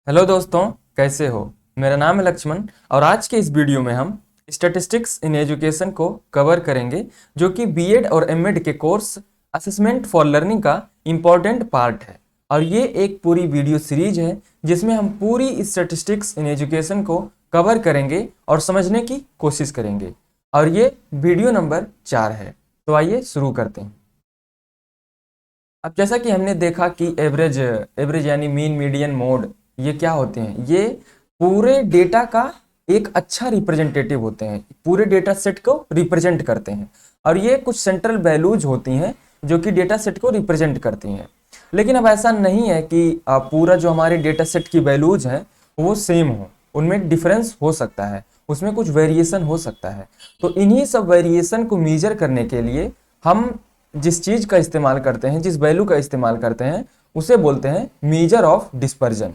Hello दोस्तों, कैसे हो। मेरा नाम है लक्ष्मण और आज के इस वीडियो में हम स्टैटिस्टिक्स इन एजुकेशन को कवर करेंगे, जो कि बीएड और एमएड के कोर्स असेसमेंट फॉर लर्निंग का इम्पॉर्टेंट पार्ट है। और ये एक पूरी वीडियो सीरीज है जिसमें हम पूरी स्टैटिस्टिक्स इन एजुकेशन को कवर करेंगे और समझने की कोशिश करेंगे। और ये वीडियो नंबर 4 है। तो आइए शुरू करते हैं। अब जैसा कि हमने देखा कि एवरेज एवरेज यानी मीन, मीडियन, मोड, ये क्या होते हैं। ये पूरे डेटा का एक अच्छा रिप्रेजेंटेटिव होते हैं, पूरे डेटा सेट को रिप्रेजेंट करते हैं। और ये कुछ सेंट्रल वैल्यूज होती हैं जो कि डेटा सेट को रिप्रेजेंट करती हैं। लेकिन अब ऐसा नहीं है कि पूरा जो हमारे डेटा सेट की वैल्यूज हैं वो सेम हो, उनमें डिफरेंस हो सकता है, उसमें कुछ वेरिएशन हो सकता है। तो इन्हीं सब वेरिएशन को मेजर करने के लिए हम जिस चीज का इस्तेमाल करते हैं, जिस वैल्यू का इस्तेमाल करते हैं, उसे बोलते हैं मेजर ऑफ डिस्पर्जन।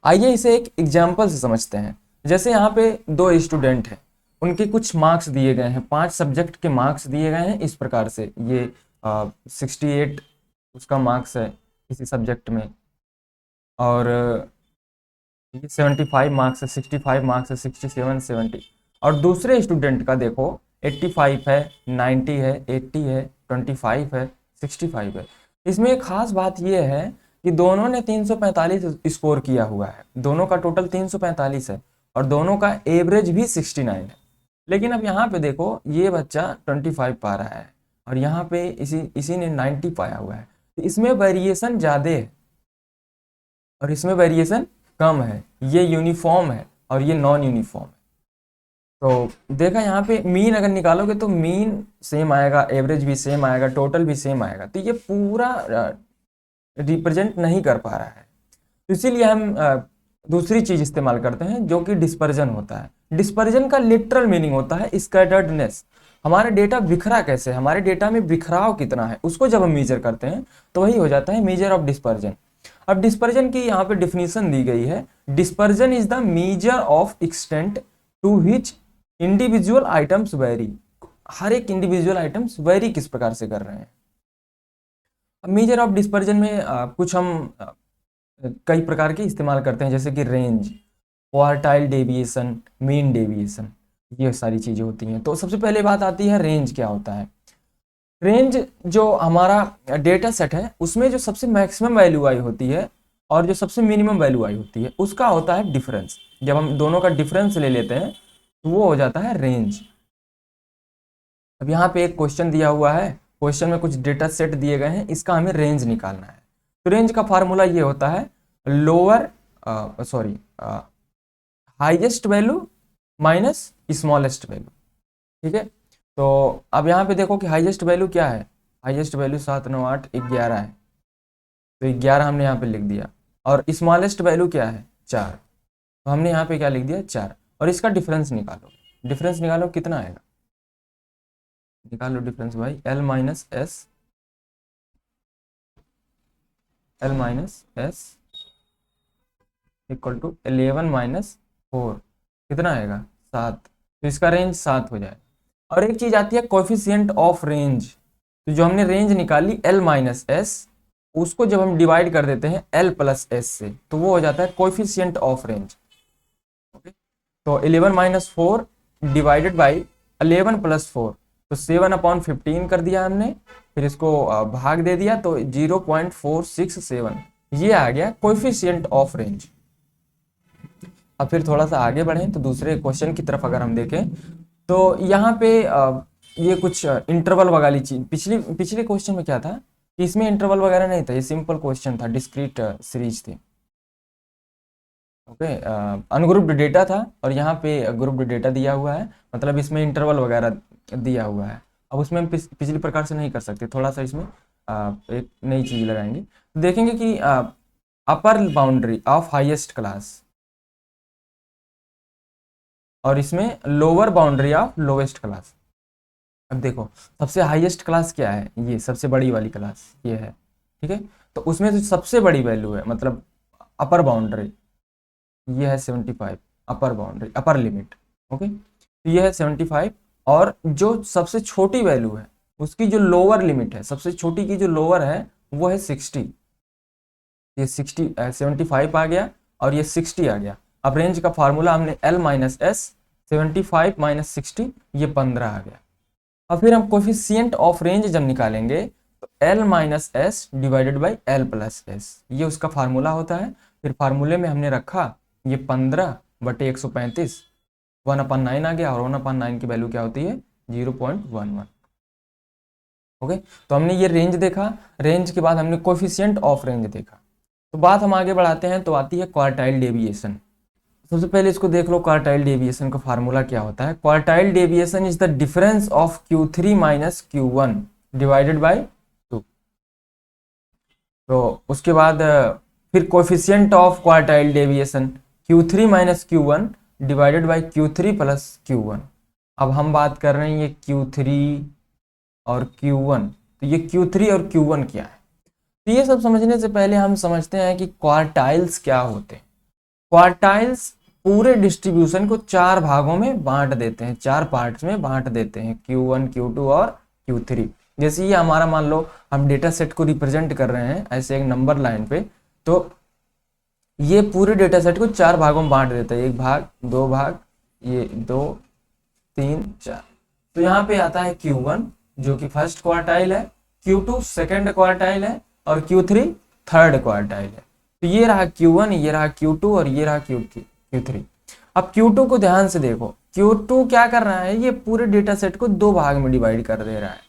आइए इसे एक एग्जाम्पल से समझते हैं। जैसे यहाँ पे दो स्टूडेंट हैं, उनके कुछ मार्क्स दिए गए हैं, 5 सब्जेक्ट के मार्क्स दिए गए हैं इस प्रकार से। ये 68 उसका मार्क्स है किसी सब्जेक्ट में, और ये 75 मार्क्स है, 65 मार्क्स है, 67, 70। और दूसरे स्टूडेंट का देखो 85 है, 90 है, 80 है, 25 है, 65 है। इसमें एक खास बात यह है कि दोनों ने 345 स्कोर किया हुआ है, दोनों का टोटल 345 है और दोनों का एवरेज भी 69 है। लेकिन अब यहाँ पे देखो, ये बच्चा 25 पा रहा है और यहाँ पे इसी ने 90 पाया हुआ है। तो इसमें वेरिएशन ज़्यादा है और इसमें वेरिएशन कम है। ये यूनिफॉर्म है और ये नॉन यूनिफॉर्म है। तो देखा यहाँ पे मीन अगर निकालोगे तो मीन सेम आएगा, एवरेज भी सेम आएगा, टोटल भी सेम आएगा। तो ये पूरा रिप्रेजेंट नहीं कर पा रहा है। तो इसीलिए हम दूसरी चीज इस्तेमाल करते हैं जो कि डिस्पर्जन होता है। डिस्पर्जन का लिटरल मीनिंग होता है स्कैटर्डनेस। हमारा डेटा बिखरा कैसे, हमारे डेटा में बिखराव कितना है, उसको जब हम मेजर करते हैं तो वही हो जाता है मेजर ऑफ डिस्पर्जन। अब डिस्पर्जन की यहाँ पे डिफिनीशन दी गई है। Dispersion is the measure of extent to which individual items vary. हर एक इंडिविजुअल आइटम्स वेरी किस प्रकार से कर रहे हैं। अब मेजर ऑफ डिस्पर्जन में कुछ हम कई प्रकार के इस्तेमाल करते हैं, जैसे कि range, quartile deviation, mean deviation, ये सारी चीजें होती हैं। तो सबसे पहले बात आती है रेंज क्या होता है। रेंज जो हमारा डेटा सेट है उसमें जो सबसे मैक्सिमम वैल्यू आई होती है और जो सबसे मिनिमम वैल्यू आई होती है उसका होता है डिफरेंस। जब हम दोनों का डिफरेंस ले लेते हैं तो वो हो जाता है रेंज। अब यहाँ पे एक क्वेश्चन दिया हुआ है, क्वेश्चन में कुछ डेटा सेट दिए गए हैं, इसका हमें रेंज निकालना है। तो रेंज का फार्मूला ये होता है lower sorry highest value minus smallest value. ठीक है। तो अब यहाँ पे देखो कि हाईएस्ट वैल्यू क्या है। हाईएस्ट वैल्यू 7, 9, 8, 11 है। तो 11 हमने यहाँ पे लिख दिया। और स्मॉलेस्ट वैल्यू क्या है, 4। तो हमने यहाँ पे क्या लिख दिया, 4। और इसका डिफरेंस निकालो। डिफरेंस निकालो, कितना आएगा, निकालो डिफरेंस भाई। L minus S, L minus S equal to 11 minus 4, कितना आएगा, 7। तो इसका रेंज 7 हो जाएगा। और एक चीज आती है कोएफिशिएंट ऑफ रेंज। तो जो हमने रेंज निकाली L माइनस एस, उसको जब हम डिवाइड कर देते हैं L प्लस एस से तो वो हो जाता है कोएफिशिएंट ऑफ रेंज। ओके। तो 11 माइनस 4 डिवाइडेड बाई 11 प्लस 4, तो 7/15 कर दिया हमने, फिर इसको भाग दे दिया तो 0.467, ये आ गया कोएफिशिएंट ऑफ रेंज। अब फिर थोड़ा सा आगे बढ़ें तो दूसरे क्वेश्चन की तरफ अगर हम देखें तो यहाँ पे ये कुछ इंटरवल वाली चीज, पिछले क्वेश्चन में क्या था कि इसमें इंटरवल वगैरह नहीं था, ये सिंपल क्वेश्चन था, डिस्क्रीट सीरीज थी। ओके। अनग्रुप्ड डेटा था और यहाँ पे ग्रुप्ड डेटा दिया हुआ है, मतलब इसमें इंटरवल वगैरह दिया हुआ है। अब उसमें हम पिछली प्रकार से नहीं कर सकते, थोड़ा सा इसमें एक नई चीज लगाएंगे। तो देखेंगे कि अपर बाउंड्री ऑफ हाईएस्ट क्लास और इसमें lower boundary of lowest class. अब देखो सबसे हाईएस्ट क्लास क्या है, ये सबसे बड़ी वाली क्लास ये है। ठीक है। तो उसमें जो सबसे बड़ी वैल्यू है, मतलब अपर बाउंड्री, ये है 75, अपर बाउंड्री, अपर लिमिट। ओके। तो ये है 75 और जो सबसे छोटी वैल्यू है उसकी जो लोअर लिमिट है, सबसे छोटी की जो लोअर है वो है 60। ये 75 आ गया और ये 60 आ गया। अब रेंज का फार्मूला हमने L माइनस एस, 75 माइनस 60, ये 15 आ गया। और फिर हम कोफिशिएंट ऑफ रेंज जब निकालेंगे तो L minus S divided by L plus S, ये उसका फार्मूला होता है। फिर फार्मूले में हमने रखा ये 15/135, 1/9 आ गया, और 1/9 की वैल्यू क्या होती है 0.11। ओके, तो हमने ये रेंज देखा। रेंज के बाद हमने कोफिशिएंट ऑफ रेंज देखा। तो बात हम आगे बढ़ाते हैं, तो आती है क्वार्टाइल डेविएशन। सबसे पहले इसको देख लो, क्वार्टाइल डेविएशन का फार्मूला क्या होता है। Quartile deviation is the difference of Q3 minus Q1 divided by 2। तो उसके बाद फिर coefficient of quartile deviation Q3 minus Q1 divided by Q3 plus Q1। अब हम बात कर रहे हैं ये Q3 और Q1, तो ये Q3 और Q1 क्या है। तो ये सब समझने से पहले हम समझते हैं कि क्वार्टाइल्स क्या होते हैं। क्वार्टाइल्स पूरे डिस्ट्रीब्यूशन को 4 भागों में बांट देते हैं, 4 पार्ट्स में बांट देते हैं, Q1, Q2 और Q3। जैसे ये हमारा, मान लो हम डेटा सेट को रिप्रेजेंट कर रहे हैं ऐसे एक नंबर लाइन पे, तो ये पूरे डेटा सेट को 4 भागों में बांट देता है, 1 भाग, 2 भाग, ये 2, 3, 4। तो यहाँ पे आता है Q1 जो कि फर्स्ट क्वार्टाइल है, Q2 सेकंड क्वार्टाइल है, और Q3 थर्ड क्वार्टाइल है। तो ये रहा Q1, ये रहा Q2 और ये रहा Q3। अब Q2 को ध्यान से देखो, Q2 क्या कर रहा है, ये पूरे डेटा सेट को 2 भाग में डिवाइड कर दे रहा है।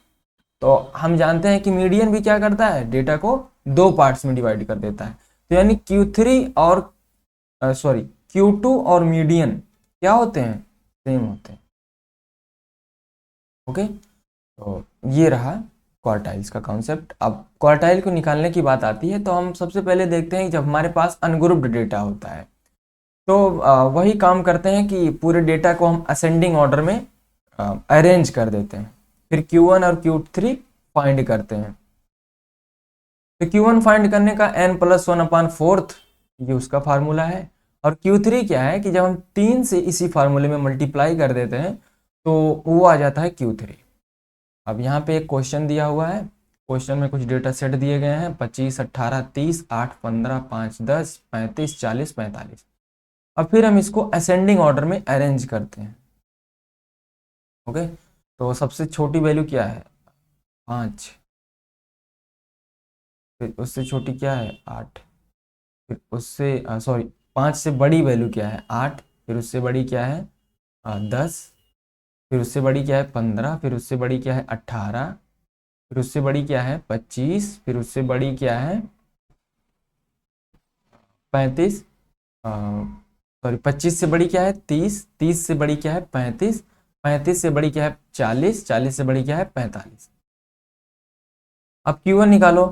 तो हम जानते हैं कि मीडियन भी क्या करता है, डेटा को 2 पार्ट्स में डिवाइड कर देता है। तो यानी Q2 और मीडियन क्या होते हैं, सेम होते हैं। ओके, तो ये रहा क्वार्टाइल्स का कॉन्सेप्ट। अब क्वार्टाइल को निकालने की बात आती है, तो हम सबसे पहले देखते हैं कि जब हमारे पास अनग्रुप्ड डेटा होता है तो वही काम करते हैं कि पूरे डेटा को हम असेंडिंग ऑर्डर में अरेंज कर देते हैं। फिर Q1 और Q3 फाइंड करते हैं। तो Q1 फाइंड करने का n+1/4 ये उसका फार्मूला है। और Q3 क्या है कि जब हम 3 से इसी फार्मूले में मल्टीप्लाई कर देते हैं तो वो आ जाता है Q3। अब यहाँ पे एक क्वेश्चन दिया हुआ है, क्वेश्चन में कुछ डेटा सेट दिए गए हैं 25, 18, 30, 8, 15, 5, 10, 35, 40, 45। अब फिर हम इसको असेंडिंग ऑर्डर में अरेंज करते हैं। ओके, तो सबसे छोटी वैल्यू क्या है 5, फिर उससे छोटी क्या है 8, फिर उससे 5 से बड़ी वैल्यू क्या है 8, फिर उससे बड़ी क्या है 10, फिर उससे बड़ी क्या है 15, फिर उससे बड़ी क्या है 18, फिर उससे बड़ी क्या है 25, फिर उससे बड़ी क्या है 35, 25 से बड़ी क्या है 30, 30 से बड़ी क्या है 35, 35 से बड़ी क्या है 40, 40 से बड़ी क्या है 45। अब Q1 निकालो।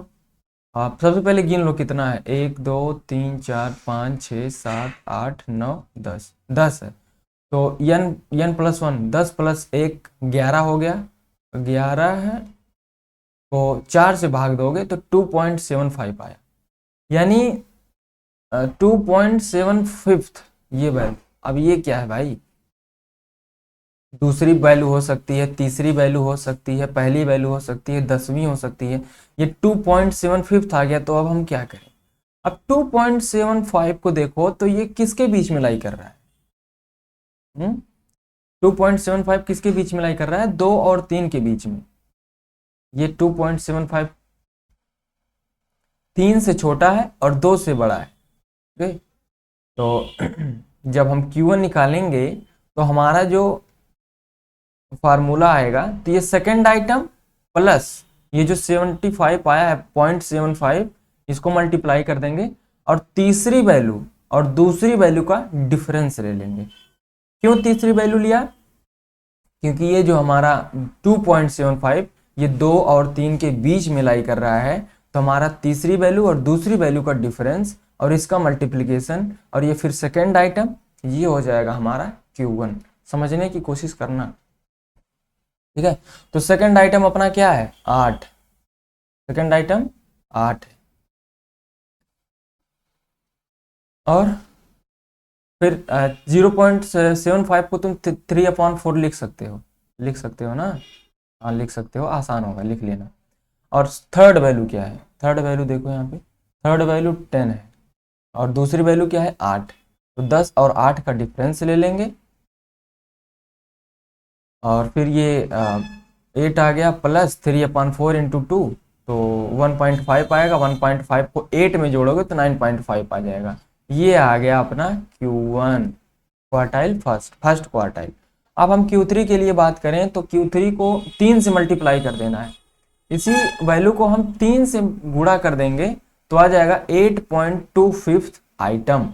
आप सबसे पहले गिन लो कितना है, 1, 2, 3, 4, 5, 6, 7, 8, 9, 10, 10 है। तो n+1, 10 + 1 11 हो गया, 11 है, तो 4 से भाग दोगे तो 2.75 आया, यानी 2.75 ये वैल्यू। अब ये क्या है भाई, दूसरी वैल्यू हो सकती है, तीसरी वैल्यू हो सकती है, पहली वैल्यू हो सकती है, 10वीं हो सकती है। ये 2.75 आ गया, तो अब हम क्या करें। अब 2.75 को देखो तो ये किसके बीच में लाई कर रहा है, 2.75 किसके बीच में लाई कर रहा है, 2 और 3 के बीच में। ये 2.75 3 से छोटा है और 2 से बड़ा है। ओके, तो जब हम Q1 निकालेंगे तो हमारा जो फार्मूला आएगा, तो ये सेकंड आइटम प्लस ये जो 75 आया है 0.75, इसको मल्टीप्लाई कर देंगे और तीसरी वैल्यू और दूसरी वैल्यू का डिफरेंस ले लेंगे। क्यों तीसरी वैल्यू लिया, क्योंकि ये जो हमारा 2.75 ये 2 और 3 के बीच में लाई कर रहा है, तो हमारा तीसरी वैल्यू और दूसरी वैल्यू का डिफरेंस और इसका मल्टीप्लिकेशन और ये फिर सेकेंड आइटम, ये हो जाएगा हमारा Q1। समझने की कोशिश करना, ठीक है। तो सेकेंड आइटम अपना क्या है 8, सेकेंड आइटम 8 है। और फिर 0.75 को तुम 3/4 लिख सकते हो ना, हाँ लिख सकते हो, आसान होगा, लिख लेना। और थर्ड वैल्यू क्या है, थर्ड वैल्यू देखो यहाँ पे, थर्ड वैल्यू 10 है। और दूसरी वैल्यू क्या है 8, तो 10 और 8 का डिफरेंस ले लेंगे और फिर ये 8 आ गया प्लस 3/4 इंटू 2, तो 1.5 आएगा। 1.5 को 8 में जोड़ोगे तो 9.5 आ जाएगा। ये आ गया अपना Q1 क्वार्टाइल, फर्स्ट क्वार्टाइल। अब हम Q3 के लिए बात करें तो Q3 को 3 से मल्टीप्लाई कर देना है। इसी वैल्यू को हम 3 से गुणा कर देंगे तो आ जाएगा 8.25 आइटम।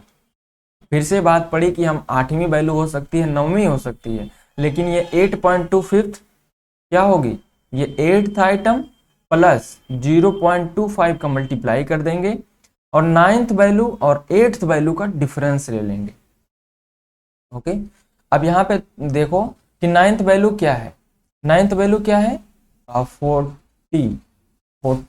फिर से बात पड़ी कि हम 8वीं वैल्यू हो सकती है, 9वीं हो सकती है, लेकिन ये 8.25 क्या होगी, ये 8th आइटम प्लस 0.25 का मल्टीप्लाई कर देंगे और 9th वैल्यू और 8th वैल्यू का डिफरेंस ले लेंगे। ओके, अब यहाँ पे देखो कि 9th वैल्यू क्या है। 9th वैल्यू क्या है 40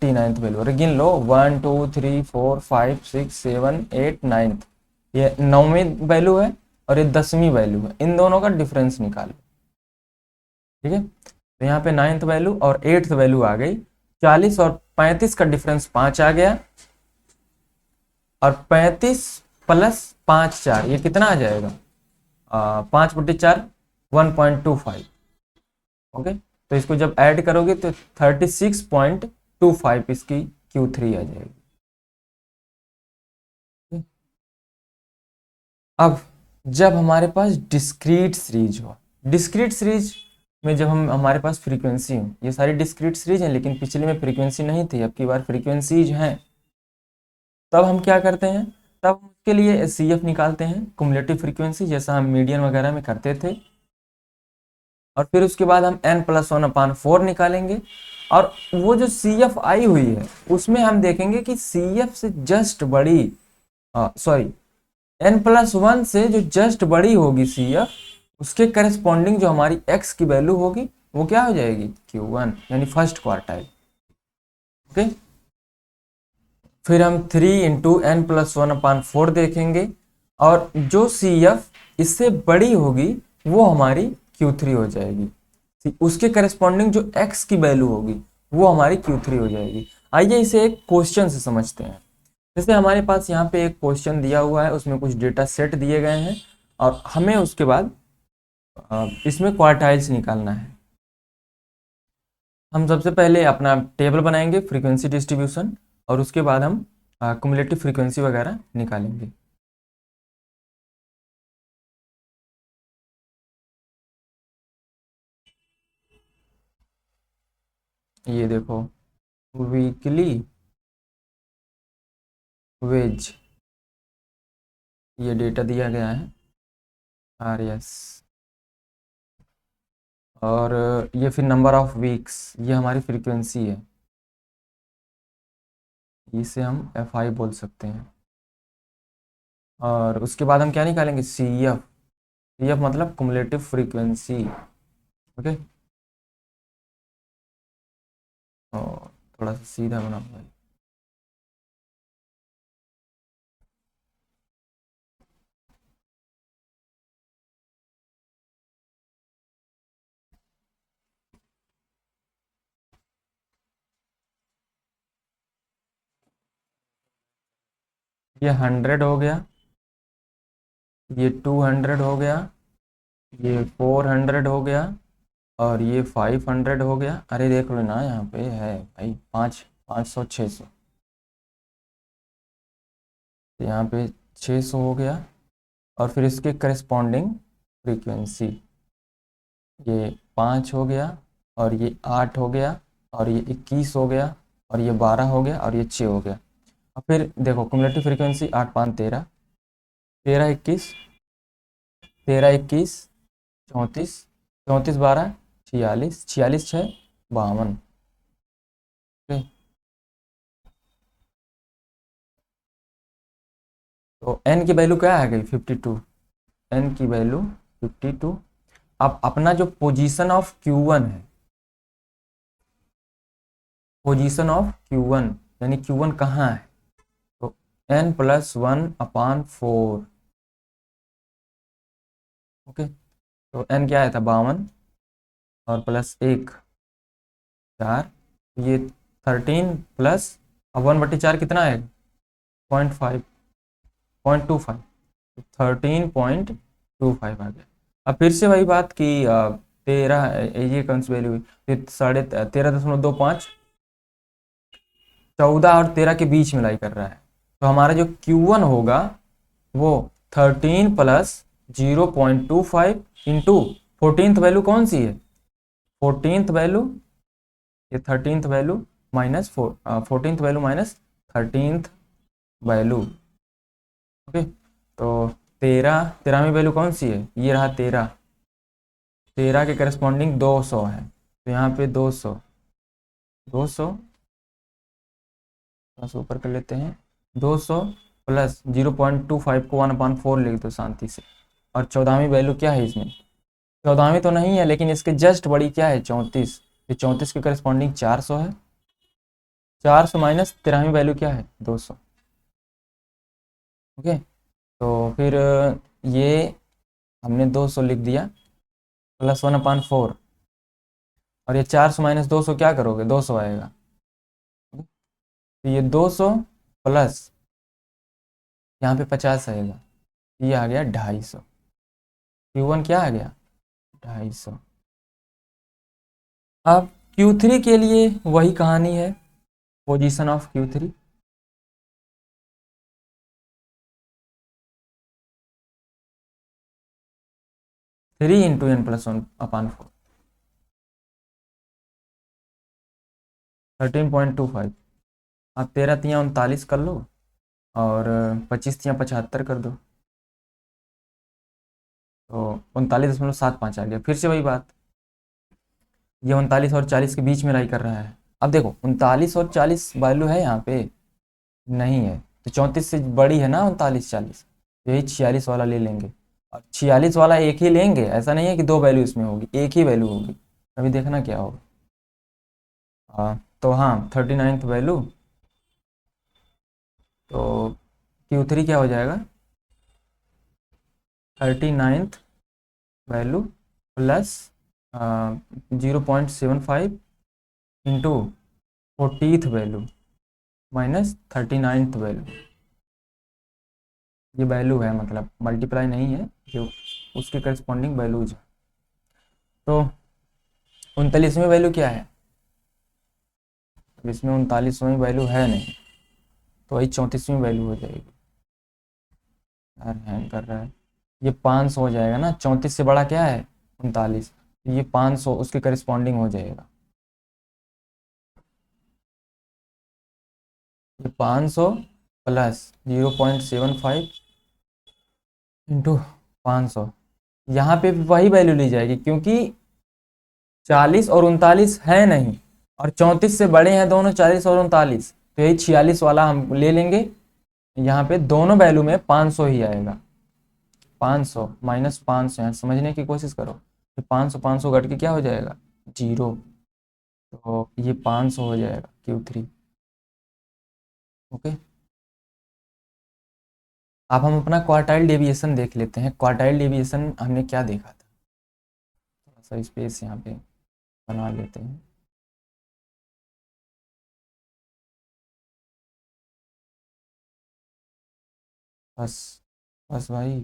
9th वैल्यू, और गिन लो 1 2 3 4 5 6 7 8 9th, ये 9वीं वैल्यू है और ये 10वीं वैल्यू है। इन दोनों का डिफरेंस निकालो। ठीक है, तो यहाँ पे 9th वैल्यू और 8th वैल्यू आ गई। 40 और 35 का डिफरेंस 5 आ गया और 35 प्लस 5 4, ये कितना आ जाएगा 5/4 1.25। ओके, तो इसको जब ऐड करोगे तो 36.25 इसकी Q3 आ जाएगी। अब जब हमारे पास डिस्क्रीट सीरीज हो, डिस्क्रीट सीरीज में जब हम हमारे पास फ्रीक्वेंसी हो, ये सारी डिस्क्रीट सीरीज हैं लेकिन पिछले में फ्रीक्वेंसी नहीं थी, अब की बार फ्रीक्वेंसीज हैं, तब हम क्या करते हैं, तब हम उसके लिए CF निकालते हैं, कुमुलेटिव फ्रीक्वेंसी, जैसा हम मीडियन वगैरह में करते थे। और फिर उसके बाद हम n+1/4 निकालेंगे और वो जो CF आई हुई है उसमें हम देखेंगे कि CF से जस्ट बड़ी, सॉरी, n+1 से जो जस्ट बड़ी होगी CF, उसके करस्पॉन्डिंग जो हमारी x की वैल्यू होगी वो क्या हो जाएगी Q1, यानी फर्स्ट क्वार्टाइल। ओके, फिर हम 3 इंटू n+1/4 देखेंगे और जो CF इससे बड़ी होगी वो हमारी Q3 हो जाएगी, उसके करस्पॉन्डिंग जो x की वैल्यू होगी वो हमारी Q3 हो जाएगी। आइए इसे एक क्वेश्चन से समझते हैं। जैसे हमारे पास यहाँ पे एक क्वेश्चन दिया हुआ है, उसमें कुछ डेटा सेट दिए गए हैं और हमें उसके बाद इसमें क्वार्टाइल्स निकालना है। हम सबसे पहले अपना टेबल बनाएंगे फ्रीक्वेंसी डिस्ट्रीब्यूशन और उसके बाद हम क्युमुलेटिव फ्रीक्वेंसी वगैरह निकालेंगे। ये देखो, वीकली वेज, ये डेटा दिया गया है RS, और ये फिर नंबर ऑफ वीक्स, ये हमारी फ्रीक्वेंसी है, इसे हम FI बोल सकते हैं। और उसके बाद हम क्या निकालेंगे CF, CF मतलब कुमुलेटिव फ्रीक्वेंसी। ओके, और थोड़ा सा सीधा बना हुआ है। ये 100 हो गया, ये 200 हो गया, ये 400 हो गया और ये 500 हो गया। अरे देख लो ना, यहाँ पे है भाई 500 600, तो यहाँ पे 600 हो गया और फिर इसके करस्पॉन्डिंग फ्रीक्वेंसी, ये 5 हो गया और ये 8 हो गया और ये 21 हो गया और ये 12 हो गया और ये 6 हो गया। और फिर देखो कुमुलेटिव फ्रीक्वेंसी 8 5 13, 13 21, 13 21 34, 34 12 46, 46 6 52। ओके, तो n की वैल्यू क्या आ गई 52, n की वैल्यू 52। अब अपना जो पोजीशन ऑफ Q1 है, पोजीशन ऑफ Q1 यानी Q1 कहाँ है, तो n+1/4। ओके, तो n क्या आया था 52 और प्लस 1 4, ये 13 प्लस, अब 1/4 कितना है 0.5, 0.25, 13.25 आ गया। अब फिर से वही बात कि 13 ये कौन सी वैल्यू हुई, फिर 13.25, 14 और 13 के बीच में लाई कर रहा है। तो हमारा जो Q1 होगा वो 13 प्लस 0.25 इंटू 14th वैल्यू कौन सी है, 14th वैल्यू, ये 13th value minus 14th value minus 13th value. Okay, तो 13वीं वैल्यू कौन सी है, ये रहा 13, 13 के करस्पॉन्डिंग 200 है, तो यहाँ पे 200 ऊपर कर लेते हैं, 200 प्लस 0.25 को 1/4 लिख दो शांति से। और 14वीं वैल्यू क्या है इसमें, 14वीं तो नहीं है लेकिन इसके जस्ट बड़ी क्या है 34, ये 34 के करस्पॉन्डिंग 400 है, 400 माइनस 13वीं वैल्यू क्या है 200। ओके, तो फिर ये हमने 200 लिख दिया प्लस 1/4, और ये 400 माइनस 200 क्या करोगे 200 आएगा, तो ये 200 प्लस यहाँ पे 50 आएगा, ये आ गया 250। Q1 क्या आ गया 250। अब Q3 के लिए वही कहानी है, position of Q3, three into n plus 1/4, 13.25। आप 13×3 = 39 कर लो और 25×3 = 75 कर दो, तो 39.75 आ गया। फिर से वही बात, ये 39 और 40 के बीच में लाई कर रहा है। अब देखो 39 और 40 वैल्यू है यहाँ पे नहीं है, तो 34 से बड़ी है ना 39 40, यही 46 वाला ले लेंगे। और 46 वाला एक ही लेंगे, ऐसा नहीं है कि दो वैल्यू इसमें होगी, एक ही वैल्यू होगी, अभी देखना क्या होगा। तो हाँ 39th वैल्यू, तो Q3 क्या हो जाएगा 39th value plus 0.75 into 40th value minus 39th value, ये वैल्यू है मतलब मल्टीप्लाई नहीं है, जो उसके करस्पॉन्डिंग वैल्यूज है। तो 39वीं वैल्यू क्या है, इसमें 39वीं वैल्यू है नहीं, तो वही 34वीं वैल्यू हो जाएगी। यार हैंग कर रहा है, ये 500 हो जाएगा ना, 34 से बड़ा क्या है 39, ये 500 उसके करस्पॉन्डिंग हो जाएगा, ये 500 प्लस 0.75 इंटू 500, यहाँ पे वही वैल्यू ली जाएगी क्योंकि 40 और 39 है नहीं, और 34 से बड़े हैं दोनों 40 और 39, तो यही 46 वाला हम ले लेंगे। यहाँ पे दोनों वैल्यू में 500 ही आएगा, 500 माइनस 500, यहाँ समझने की कोशिश करो, तो 500 500 घट के क्या हो जाएगा 0, तो ये 500 हो जाएगा Q3। ओके, अब हम अपना क्वार्टाइल डेविएशन देख लेते हैं। क्वार्टाइल डेविएशन हमने क्या देखा था, थोड़ा सा स्पेस यहाँ पे बना लेते हैं। बस बस भाई,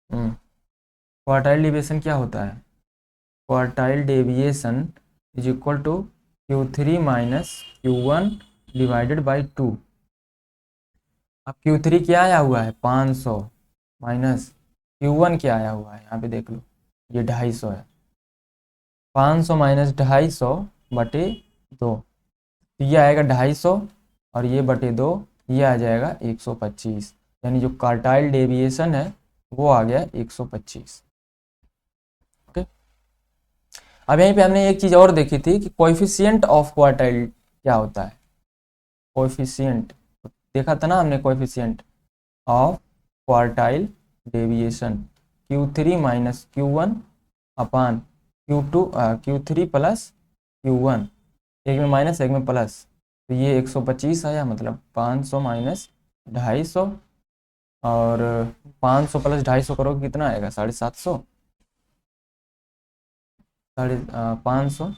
क्वार्टाइल डेविएशन क्या होता है, quartile deviation is equal to Q3 minus Q1 divided by 2। अब Q3 क्या आया हुआ है 500, माइनस Q1 क्या आया हुआ है यहाँ पे देख लो, ये 250 है, 500 माइनस 250 बटे 2, तो ये आएगा 250, और ये बटे 2, ये आ जाएगा 125, यानी जो क्वार्टाइल डेविएशन है वो आ गया 125। ओके, अब यहीं पे हमने एक चीज़ और देखी थी कि कोएफिशिएंट ऑफ क्वार्टाइल क्या होता है, कोएफिशिएंट देखा था ना हमने, coefficient of quartile deviation Q3 minus Q1 upon Q2 Q3 plus Q1, एक में माइनस एक में प्लस, तो ये 125 आया, मतलब 500 माइनस 250, और 500 प्लस 250 करोगे कितना आएगा 750, 500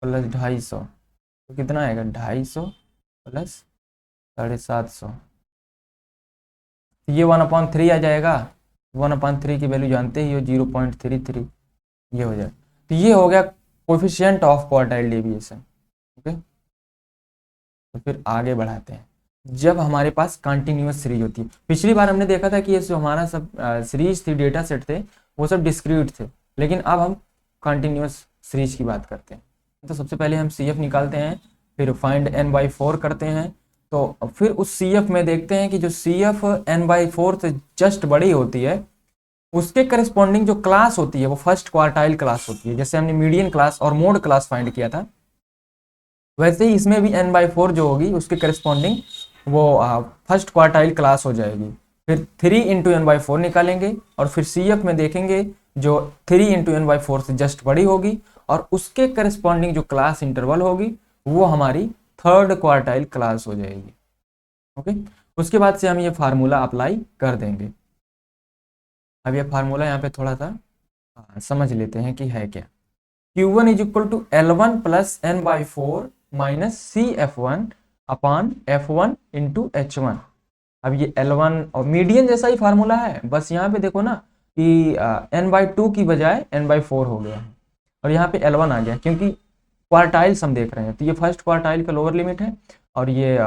प्लस 250 तो कितना आएगा 250 प्लस 750, ये 1/3 आ जाएगा। 1/3 की वैल्यू जानते ही हो, 0.33 ये हो जाए। तो ये हो गया coefficient of quartile deviation. Okay, तो फिर आगे बढ़ाते हैं। जब हमारे पास कंटिन्यूअस सीरीज होती है, पिछली बार हमने देखा था कि ये जो हमारा सब सीरीज थी, डेटा सेट थे, वो सब डिस्क्रीट थे, लेकिन अब हम कंटिन्यूअस सीरीज की बात करते हैं। तो सबसे पहले हम सी एफ निकालते हैं, फिर फाइंड n/4 करते हैं। तो फिर उस सी एफ में देखते हैं कि जो सी एफ n/4 से जस्ट बड़ी होती है, उसके करस्पॉन्डिंग जो क्लास होती है वो फर्स्ट क्वार्टाइल क्लास होती है। जैसे हमने मीडियन क्लास और मोड क्लास फाइंड किया था, वैसे ही इसमें भी n/4 जो होगी उसके करस्पॉन्डिंग वो फर्स्ट क्वार्टाइल क्लास हो जाएगी। फिर 3 इंटू n/4 निकालेंगे और फिर सी एफ में देखेंगे जो 3 इंटू n/4 से जस्ट बड़ी होगी और उसके करस्पॉन्डिंग जो क्लास इंटरवल होगी वो हमारी थर्ड क्वार्टाइल क्लास हो जाएगी। ओके, उसके बाद से हम ये फार्मूला अप्लाई कर देंगे। अब ये फार्मूला यहाँ पे थोड़ा सा समझ लेते हैं कि है क्या। Q1 is equal to L1 plus n/4 minus CF1 upon F1 into H1। अब ये L1 और मीडियन जैसा ही फार्मूला है, बस यहाँ पे देखो ना कि n/2 की बजाय n/4 हो गया है और यहाँ पे L1 आ गया, क्योंकि क्वार्टाइल्स हम देख रहे हैं। तो ये फर्स्ट क्वार्टाइल का लोअर लिमिट है और ये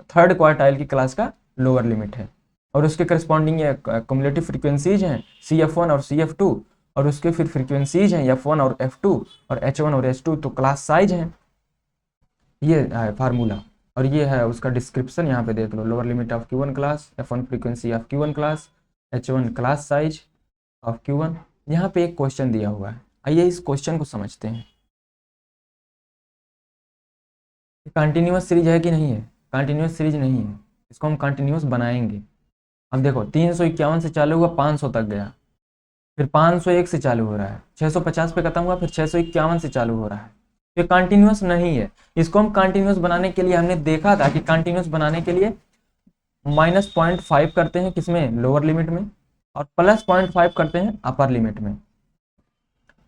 थर्ड क्वार्टाइल की क्लास का लोअर लिमिट है, और उसके करस्पॉन्डिंग ये क्युमुलेटिव फ्रीक्वेंसीज हैं CF1 और CF2, और उसके फिर फ्रीक्वेंसीज हैं F1 और F2 और H1 और H2, तो क्लास साइज हैं। ये है फार्मूला और ये है उसका डिस्क्रिप्शन, यहाँ पे देख लो। Lower limit of Q1 class, F1 frequency of Q1 class, H1 class size of Q1। यहाँ पे एक क्वेश्चन दिया हुआ है, आइए इस क्वेश्चन को समझते हैं। कंटिन्यूअस सीरीज है कि नहीं है? कंटिन्यूअस सीरीज नहीं है, इसको हम कंटिन्यूअस बनाएंगे। अब देखो 351 से चालू हुआ, 500 तक गया, फिर 501 से चालू हो रहा है, 650 पे खत्म हुआ, फिर 651 से चालू हो रहा है। ये कंटिन्यूअस नहीं है। इसको हम कंटिन्यूअस बनाने के लिए हमने देखा था कि कंटिन्यूअस बनाने के लिए -0.5 करते हैं किसमें, लोअर लिमिट में, और +0.5 करते हैं अपर लिमिट में। तो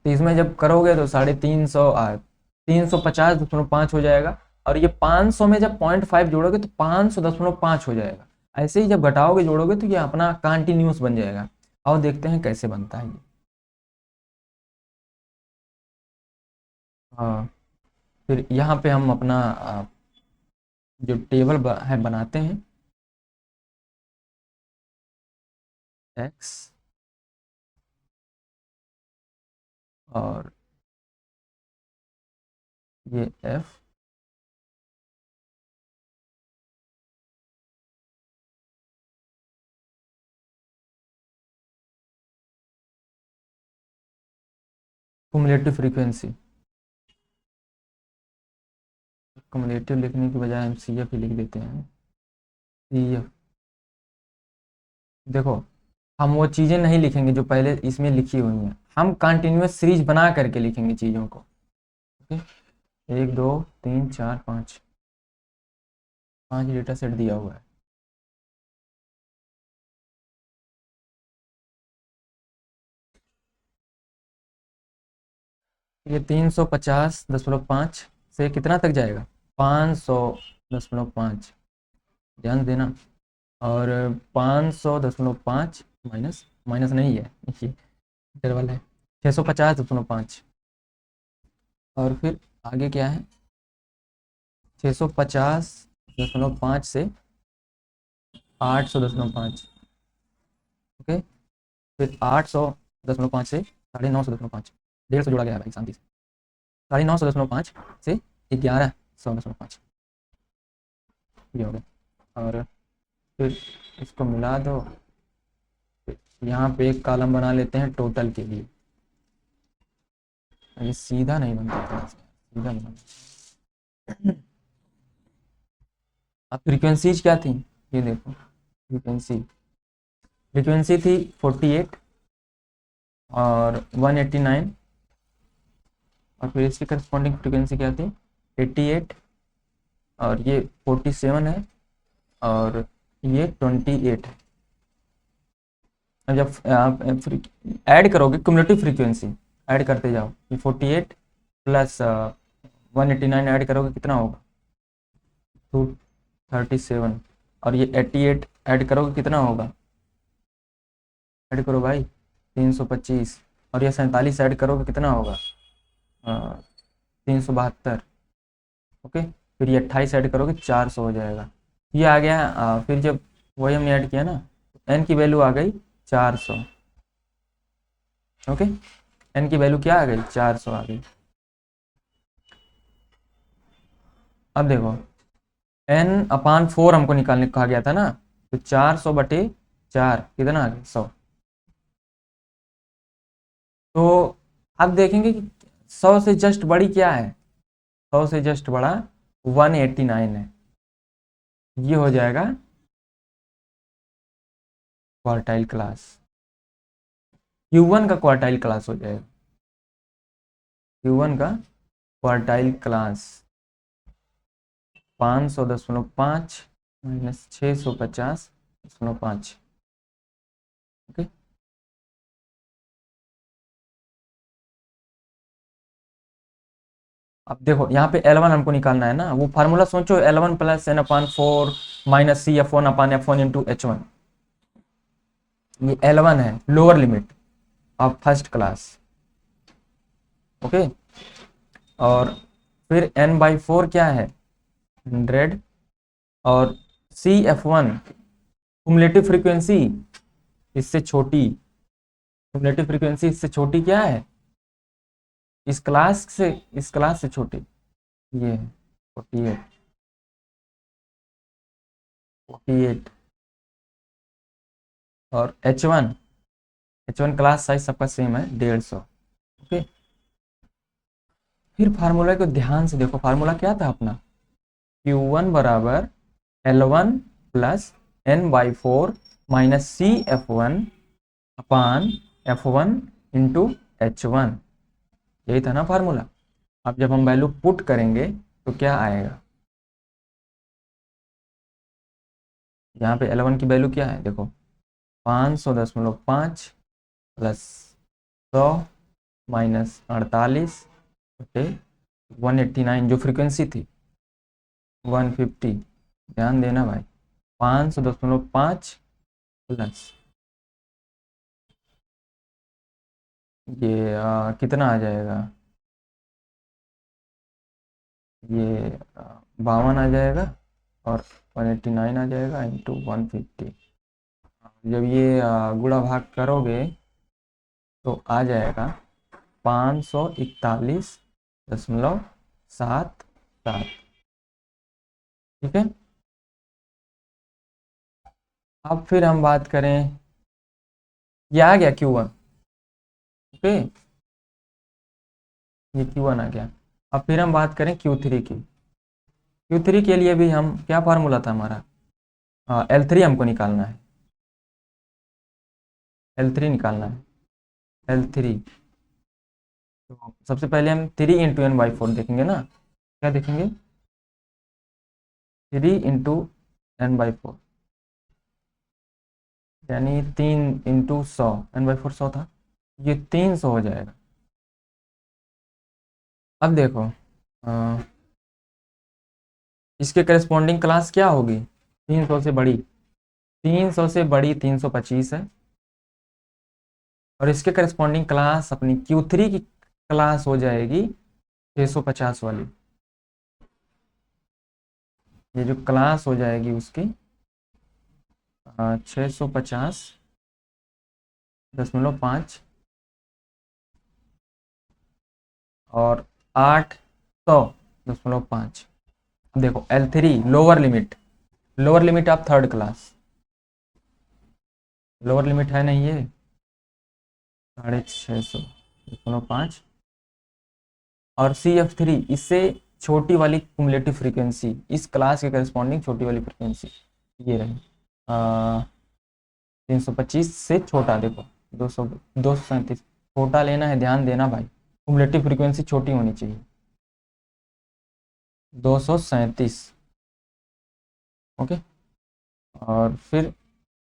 इसमें जब करोगे तो 350.5 हो जाएगा, और ये 500 में जब 0.5 जोड़ोगे तो 500.5 हो जाएगा। ऐसे ही जब घटाओगे जोड़ोगे तो ये अपना कंटिन्यूअस बन जाएगा। आओ देखते हैं कैसे बनता है ये। हाँ, फिर यहाँ पे हम अपना जो टेबल है बनाते हैं, x और ये f, कुमुलेटिव फ्रीक्वेंसी। कुमुलेटिव लिखने के बजाय हम सी एफ ही लिख देते हैं, सी एफ। देखो, हम वो चीज़ें नहीं लिखेंगे जो पहले इसमें लिखी हुई हैं, हम कंटिन्यूअस सीरीज बना करके लिखेंगे चीज़ों को। ओके, 1 2 3 4 5, 5 डेटा सेट दिया हुआ है। ये 350.5 से कितना तक जाएगा, 500.5, ध्यान देना। और 500.5 माइनस, माइनस नहीं है, ये इंटरवल है, 650.5। और फिर आगे क्या है, 650.5 से 800.5। ओके, फिर 800.5 से 950.5, 150 जोड़ा गया है भाई शांति से। 950.5 से 1100.5, ये हो गया। और फिर इसको मिला दो, यहाँ पे एक कॉलम बना लेते हैं टोटल के लिए। ये सीधा नहीं बनता था, सीधा नहीं बनता। अब फ्रीक्वेंसीज क्या थी, ये देखो। फ्रीक्वेंसी थी 48 और 189, और फिर इसकी करस्पॉन्डिंग फ्रीक्वेंसी क्या थी, 88, और ये 47 है, और ये 28 है। अब जब आप ऐड करोगे क्युमुलेटिव फ्रीक्वेंसी, ऐड करते जाओ, ये 48 प्लस 189 ऐड करोगे कितना होगा, 37 और ये 88 ऐड करोगे कितना होगा, ऐड करो भाई 325 और ये 47 ऐड करोगे कितना होगा 372। ओके, फिर ये 28 ऐड करोगे 400 हो जाएगा। ये आ गया फिर जब वही हमने ऐड किया ना, एन की वैल्यू आ गई 400। ओके, एन की वैल्यू क्या आ गई 400 आ गई। अब देखो एन अपान 4 हमको निकालने को कहा गया था ना, तो 400/4 कितना आ गया 100। तो अब देखेंगे कि 100 से जस्ट बड़ी क्या है, 100 से जस्ट बड़ा 189 है। ये हो जाएगा क्वार्टाइल क्लास, Q1 का क्वार्टाइल क्लास हो जाएगा, Q1 का क्वार्टाइल क्लास 500.5 माइनस 650.5। ओके, अब देखो यहाँ पे L1 हमको निकालना है ना, वो फार्मूला सोचो, L1 plus n/4 minus CF1/F1 × H1। ये L1 है lower limit of first class. Okay, और फिर n/4 क्या है 100 और CF1 कुमुलेटिव फ्रीक्वेंसी इससे छोटी, कुमुलेटिव फ्रीक्वेंसी इससे छोटी क्या है, इस क्लास से छोटी, ये है 48 48। और H1 क्लास साइज सबका सेम है 150। ओके, फिर फार्मूला को ध्यान से देखो, फार्मूला क्या था अपना, Q1 बराबर L1 plus n/4 minus CF1/F1 × यही था ना फार्मूला। अब जब हम वैल्यू पुट करेंगे तो क्या आएगा, यहाँ पे L1 की वैल्यू क्या है देखो 500.5 प्लस 100 माइनस 48/189 जो फ्रीक्वेंसी थी 150। ध्यान देना भाई, 500.5 प्लस ये कितना आ जाएगा, ये 52 आ जाएगा और 189 आ जाएगा इंटू 150। जब ये गुणा भाग करोगे तो आ जाएगा 541.77। ठीक है, अब फिर हम बात करें, ये आ गया Q1। ओके, ये Q1 आ गया। अब फिर हम बात करें Q3 की। Q3 के लिए भी हम क्या फार्मूला था हमारा, L3 हमको निकालना है, L3 निकालना है, L3। तो सबसे पहले हम 3 × n/4 देखेंगे ना, क्या देखेंगे 3 × n/4 यानी 3 × 100, n/4 100 था, ये 300 हो जाएगा। अब देखो इसके करस्पॉन्डिंग क्लास क्या होगी 300 से बड़ी, 300 से बड़ी 325 है, और इसके करस्पॉन्डिंग क्लास अपनी Q3 की क्लास हो जाएगी 650 वाली। ये जो क्लास हो जाएगी उसकी 650.5 और 800.5। देखो L3 lower limit of third class, lower limit है नहीं ये 650.5 और CF3 इससे छोटी वाली कुमुलेटिव फ्रीक्वेंसी, इस क्लास के करस्पॉन्डिंग छोटी वाली फ्रीक्वेंसी ये रही 325 से छोटा, देखो 237 छोटा लेना है, ध्यान देना भाई, कुमुलेटिव फ्रीक्वेंसी छोटी होनी चाहिए 237। ओके, और फिर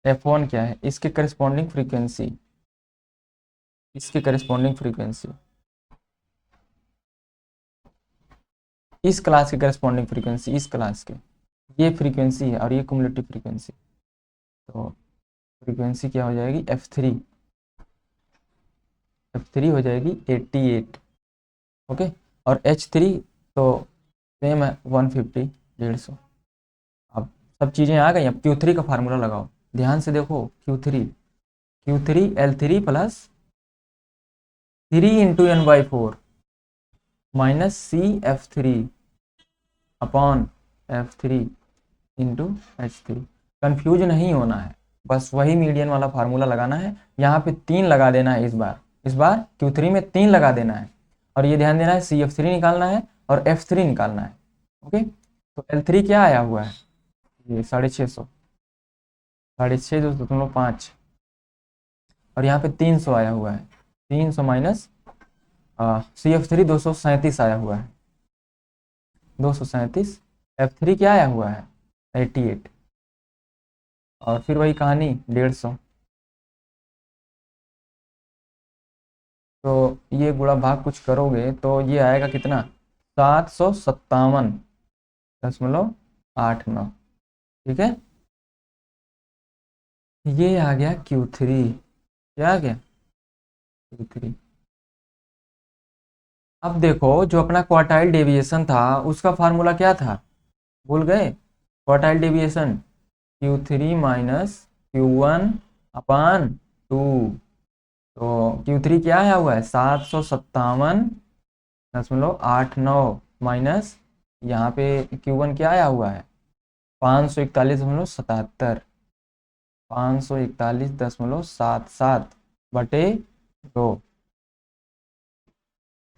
F1 क्या है, इसके करस्पॉन्डिंग फ्रीक्वेंसी, इसके करस्पॉन्डिंग फ्रीक्वेंसी इस क्लास के करस्पॉन्डिंग फ्रीक्वेंसी, इस क्लास के ये फ्रीक्वेंसी है और ये कुमुलेटिव फ्रीक्वेंसी। तो फ्रीक्वेंसी क्या हो जाएगी, F3 हो जाएगी 88। ओके, और H3 तो सेम है 150, 150। अब सब चीज़ें आ गई, अब Q3 का फार्मूला लगाओ, ध्यान से देखो। Q3 L3 plus 3 × N/4 minus CF3 upon F3 into H3। Confuse नहीं होना है, बस वही मीडियन वाला फार्मूला लगाना है। यहाँ पे 3 लगा देना है, इस बार Q3 में 3 लगा देना है। और ये ध्यान देना है CF3 निकालना है और F3 निकालना है। ओके, तो L3 क्या आया हुआ है, ये 650, 650.5, और यहाँ पे 300 आया हुआ है। 300 माइनस CF3 237 आया हुआ है, 237। F3 क्या आया हुआ है, 88। और फिर वही कहानी 150। तो ये गुणा भाग कुछ करोगे तो ये आएगा कितना, 757.89। ठीक है, ये आ गया Q3। क्या आ गया, Q3। अब देखो, जो अपना क्वार्टाइल डेविएशन था उसका फार्मूला क्या था, भूल गए। Quartile deviation Q3 minus Q1 अपान 2। तो Q3 क्या आया हुआ है, 757.89 माइनस यहाँ पे Q1 क्या आया हुआ है, 541.77। 541.77 बटे 2।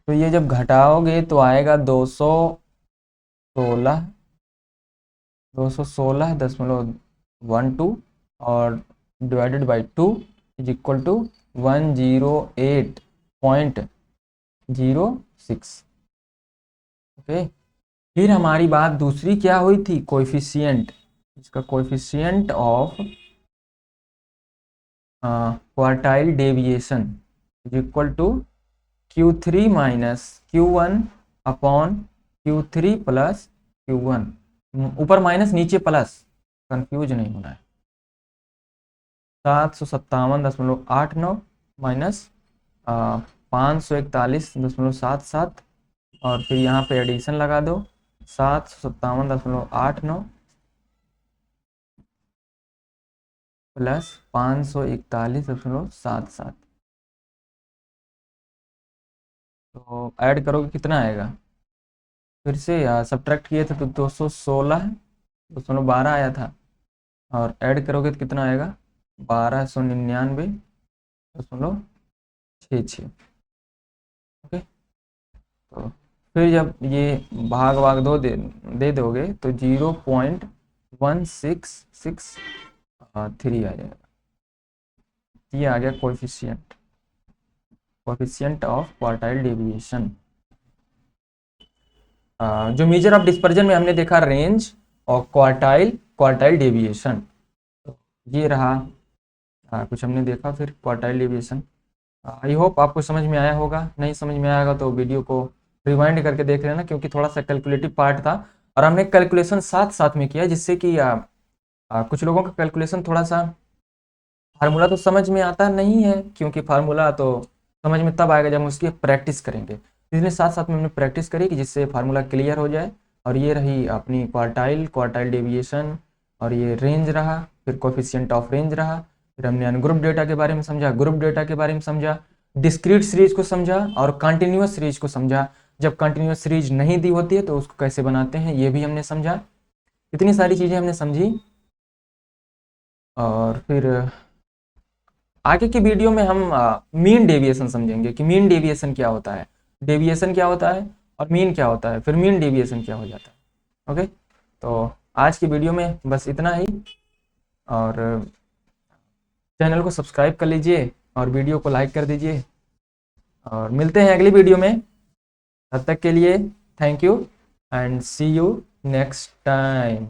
तो ये जब घटाओगे तो आएगा 216.12 और divided by 2 is equal to 108.06। Okay, फिर हमारी बात दूसरी क्या हुई थी, कोएफिशिएंट। इसका coefficient of quartile deviation is equal to Q3 minus Q1 upon Q3 plus Q1। ऊपर माइनस नीचे प्लस, कंफ्यूज नहीं होना है। 757.89 माइनस 541.77 और फिर यहाँ पे एडिशन लगा दो, 757.89 प्लस 541.77। तो ऐड करोगे कितना आएगा, फिर से सब्ट्रैक्ट किए थे तो 216.12 आया था, और ऐड करोगे तो कितना आएगा, 1299.66। ओके, तो फिर जब ये भाग भाग दे दोगे तो 0.1663 आ जाएगा। ये आ गया कोएफिशिएंट ऑफ क्वार्टाइल डेविएशन। जो मेजर ऑफ डिस्पर्जन में हमने देखा रेंज और क्वार्टाइल डेविएशन। तो ये रहा कुछ हमने देखा फिर क्वार्टाइल डेविएशन। आई होप आपको समझ में आया होगा, नहीं समझ में आएगा तो वीडियो को रिवाइंड करके देख लेना, क्योंकि थोड़ा सा कैलकुलेटिव पार्ट था और हमने कैलकुलेशन साथ साथ में किया, जिससे कि कुछ लोगों का कैलकुलेशन थोड़ा सा, फार्मूला तो समझ में आता नहीं है, क्योंकि फार्मूला तो समझ में तब आएगा जब हम उसकी प्रैक्टिस करेंगे। इसलिए साथ साथ में हमने प्रैक्टिस करी कि जिससे फार्मूला क्लियर हो जाए। और ये रही अपनी क्वार्टाइल डेविएशन, और ये रेंज रहा, फिर कोएफिशिएंट ऑफ रेंज रहा, फिर हमने अनग्रुप डेटा के बारे में समझा, ग्रुप डेटा के बारे में समझा, डिस्क्रीट सीरीज को समझा और कंटिन्यूअस सीरीज को समझा। जब कंटिन्यूअस सीरीज नहीं दी होती है तो उसको कैसे बनाते हैं ये भी हमने समझा। इतनी सारी चीज़ें हमने समझी। और फिर आगे की वीडियो में हम मीन डेविएशन समझेंगे कि मीन डेविएशन क्या होता है, डेविएशन क्या होता है और मीन क्या होता है, फिर मीन डेविएशन क्या हो जाता है। ओके, तो आज की वीडियो में बस इतना ही, और चैनल को सब्सक्राइब कर लीजिए और वीडियो को लाइक कर दीजिए, और मिलते हैं अगली वीडियो में। तब तक के लिए thank you and see you next time.